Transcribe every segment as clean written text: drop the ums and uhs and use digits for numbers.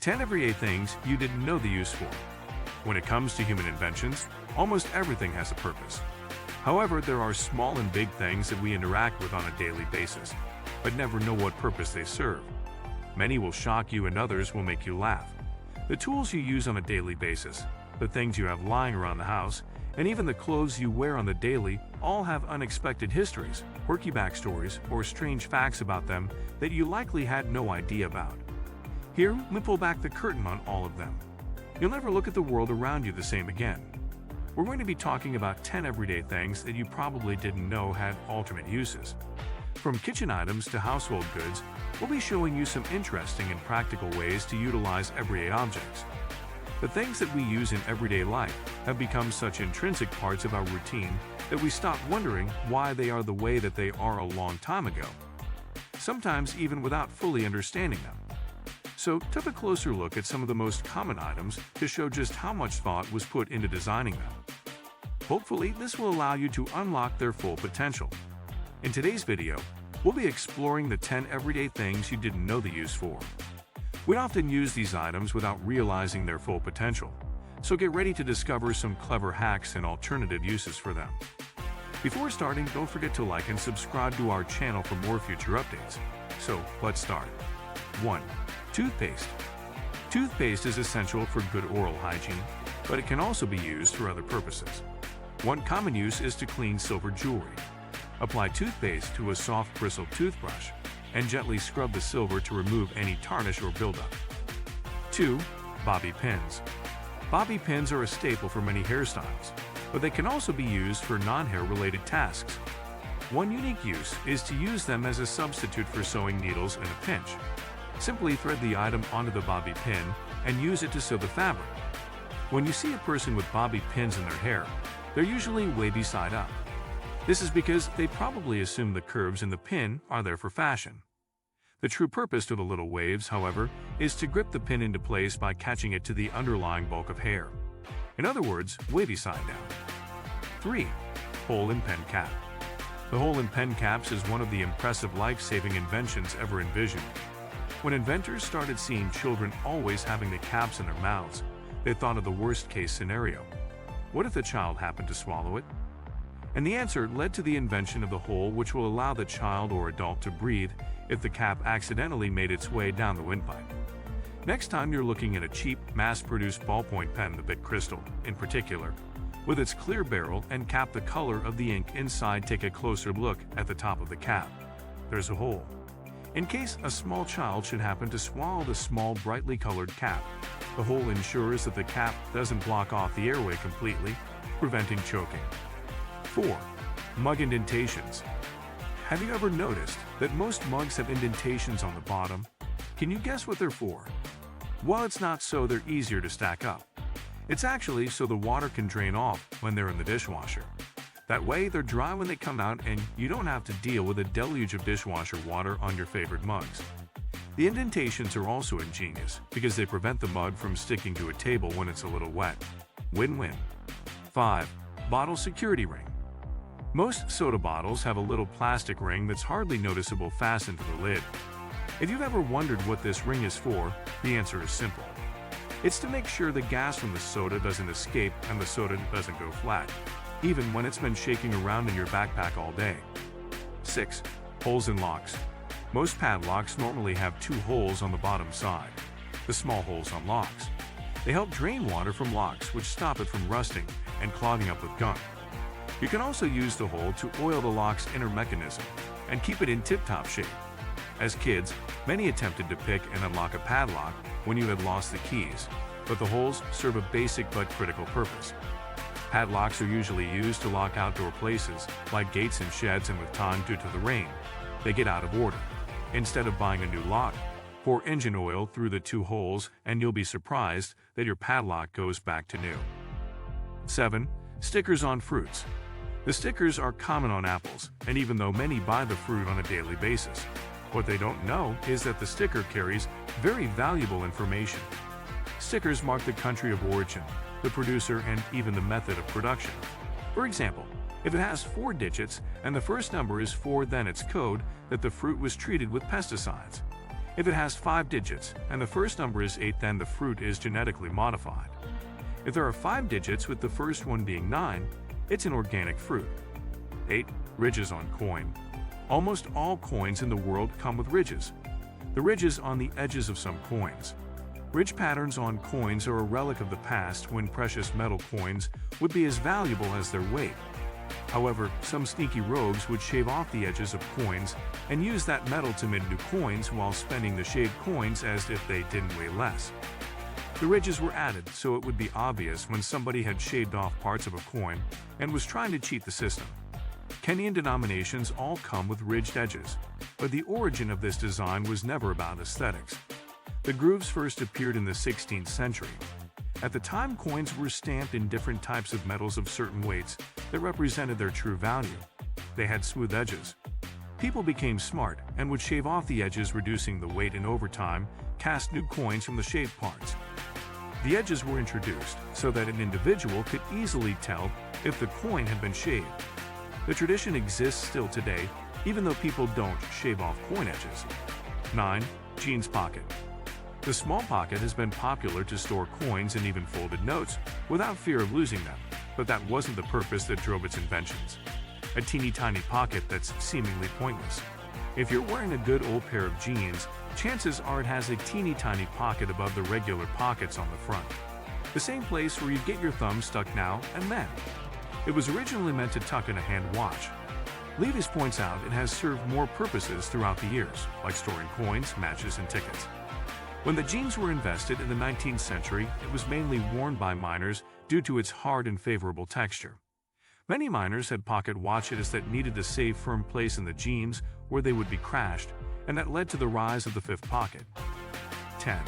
10 everyday things you didn't know the use for. When it comes to human inventions, almost everything has a purpose. However, there are small and big things that we interact with on a daily basis, but never know what purpose they serve. Many will shock you and others will make you laugh. The tools you use on a daily basis, the things you have lying around the house, and even the clothes you wear on the daily all have unexpected histories, quirky backstories, or strange facts about them that you likely had no idea about. Here, we pull back the curtain on all of them. You'll never look at the world around you the same again. We're going to be talking about 10 everyday things that you probably didn't know had alternate uses. From kitchen items to household goods, we'll be showing you some interesting and practical ways to utilize everyday objects. The things that we use in everyday life have become such intrinsic parts of our routine that we stop wondering why they are the way that they are a long time ago, sometimes even without fully understanding them. So, take a closer look at some of the most common items to show just how much thought was put into designing them. Hopefully, this will allow you to unlock their full potential. In today's video, we'll be exploring the 10 everyday things you didn't know the use for. We often use these items without realizing their full potential, so get ready to discover some clever hacks and alternative uses for them. Before starting, don't forget to like and subscribe to our channel for more future updates. So, let's start. 1. Toothpaste. Toothpaste is essential for good oral hygiene, but it can also be used for other purposes. One common use is to clean silver jewelry. Apply toothpaste to a soft bristled toothbrush and gently scrub the silver to remove any tarnish or buildup. 2. Bobby pins. Bobby pins are a staple for many hairstyles, but they can also be used for non-hair related tasks. One unique use is to use them as a substitute for sewing needles in a pinch. Simply thread the item onto the bobby pin and use it to sew the fabric. When you see a person with bobby pins in their hair, they're usually wavy side up. This is because they probably assume the curves in the pin are there for fashion. The true purpose to the little waves, however, is to grip the pin into place by catching it to the underlying bulk of hair. In other words, wavy side down. 3. Hole in pen cap. The hole in pen caps is one of the impressive life-saving inventions ever envisioned. When inventors started seeing children always having the caps in their mouths, they thought of the worst-case scenario. What if the child happened to swallow it? And the answer led to the invention of the hole, which will allow the child or adult to breathe if the cap accidentally made its way down the windpipe. Next time you're looking at a cheap, mass-produced ballpoint pen, the Bic Crystal, in particular, with its clear barrel and cap the color of the ink inside, take a closer look at the top of the cap. There's a hole. In case a small child should happen to swallow the small, brightly colored cap, the hole ensures that the cap doesn't block off the airway completely, preventing choking. 4. Mug indentations. Have you ever noticed that most mugs have indentations on the bottom? Can you guess what they're for? Well, it's not so they're easier to stack up. It's actually so the water can drain off when they're in the dishwasher. That way, they're dry when they come out and you don't have to deal with a deluge of dishwasher water on your favorite mugs. The indentations are also ingenious because they prevent the mug from sticking to a table when it's a little wet. Win-win. 5. Bottle security ring. Most soda bottles have a little plastic ring that's hardly noticeable fastened to the lid. If you've ever wondered what this ring is for, the answer is simple. It's to make sure the gas from the soda doesn't escape and the soda doesn't go flat, even when it's been shaking around in your backpack all day. 6. Holes in locks. Most padlocks normally have 2 holes on the bottom side, the small holes on locks. They help drain water from locks, which stop it from rusting and clogging up with gunk. You can also use the hole to oil the lock's inner mechanism and keep it in tip-top shape. As kids, many attempted to pick and unlock a padlock when you had lost the keys, but the holes serve a basic but critical purpose. Padlocks are usually used to lock outdoor places, like gates and sheds, and with time, due to the rain, they get out of order. Instead of buying a new lock, pour engine oil through the 2 holes and you'll be surprised that your padlock goes back to new. 7. Stickers on fruits. The stickers are common on apples, and even though many buy the fruit on a daily basis, what they don't know is that the sticker carries very valuable information. Stickers mark the country of origin, the producer, and even the method of production. For example, if it has 4 digits and the first number is 4, then it's code that the fruit was treated with pesticides. If it has 5 digits and the first number is 8, then the fruit is genetically modified. If there are 5 digits with the first one being 9, it's an organic fruit. 8. Ridges on coin. Almost all coins in the world come with ridges. The ridges on the edges of some coins. Ridge patterns on coins are a relic of the past when precious metal coins would be as valuable as their weight. However, some sneaky rogues would shave off the edges of coins and use that metal to mint new coins while spending the shaved coins as if they didn't weigh less. The ridges were added so it would be obvious when somebody had shaved off parts of a coin and was trying to cheat the system. Kenyan denominations all come with ridged edges, but the origin of this design was never about aesthetics. The grooves first appeared in the 16th century. At the time, coins were stamped in different types of metals of certain weights that represented their true value. They had smooth edges. People became smart and would shave off the edges, reducing the weight, and over time, cast new coins from the shaved parts. The edges were introduced so that an individual could easily tell if the coin had been shaved. The tradition exists still today, even though people don't shave off coin edges. 9. Jeans pocket. The small pocket has been popular to store coins and even folded notes without fear of losing them, but that wasn't the purpose that drove its inventions. A teeny tiny pocket that's seemingly pointless. If you're wearing a good old pair of jeans, chances are it has a teeny tiny pocket above the regular pockets on the front. The same place where you get your thumb stuck now and then. It was originally meant to tuck in a hand watch. Levis points out it has served more purposes throughout the years, like storing coins, matches, and tickets. When the jeans were invented in the 19th century, it was mainly worn by miners due to its hard and favorable texture. Many miners had pocket watches that needed a safe, firm place in the jeans where they would be crashed, and that led to the rise of the fifth pocket. 10.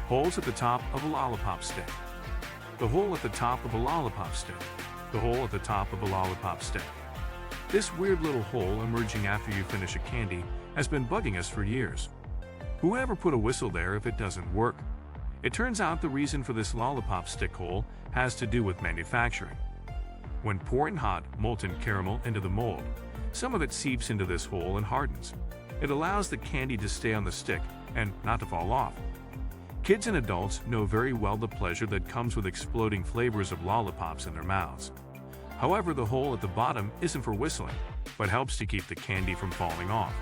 Holes at the top of a lollipop stick. The hole at the top of a lollipop stick. The hole at the top of a lollipop stick. This weird little hole emerging after you finish a candy has been bugging us for years. Whoever put a whistle there if it doesn't work? It turns out the reason for this lollipop stick hole has to do with manufacturing. When pouring hot, molten caramel into the mold, some of it seeps into this hole and hardens. It allows the candy to stay on the stick and not to fall off. Kids and adults know very well the pleasure that comes with exploding flavors of lollipops in their mouths. However, the hole at the bottom isn't for whistling, but helps to keep the candy from falling off.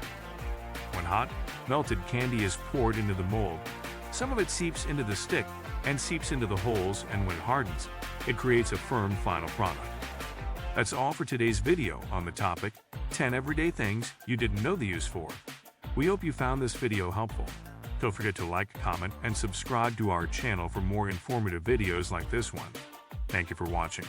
When hot, melted candy is poured into the mold. Some of it seeps into the stick and seeps into the holes, and when it hardens, it creates a firm final product. That's all for today's video on the topic, 10 everyday things you didn't know the use for. We hope you found this video helpful. Don't forget to like, comment, and subscribe to our channel for more informative videos like this one. Thank you for watching.